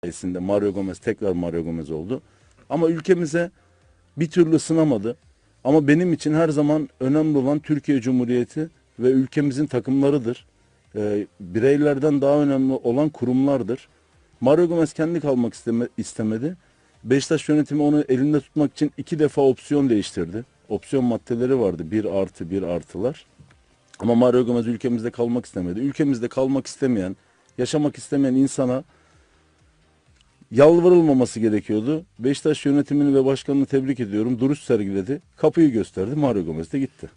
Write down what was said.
sayesinde Mario Gomez tekrar Mario Gomez oldu. Ama ülkemize bir türlü ısınamadı. Ama benim için her zaman önemli olan Türkiye Cumhuriyeti ve ülkemizin takımlarıdır. Bireylerden daha önemli olan kurumlardır. Mario Gomez kendi kalmak istemedi. Beşiktaş yönetimi onu elinde tutmak için 2 defa opsiyon değiştirdi. Opsiyon maddeleri vardı. 1 artı 1 artılar. Ama Mario Gomez ülkemizde kalmak istemedi. Ülkemizde kalmak istemeyen, yaşamak istemeyen insana yalvarılmaması gerekiyordu. Beşiktaş yönetimini ve başkanını tebrik ediyorum. Duruş sergiledi. Kapıyı gösterdi. Mario Gomez de gitti.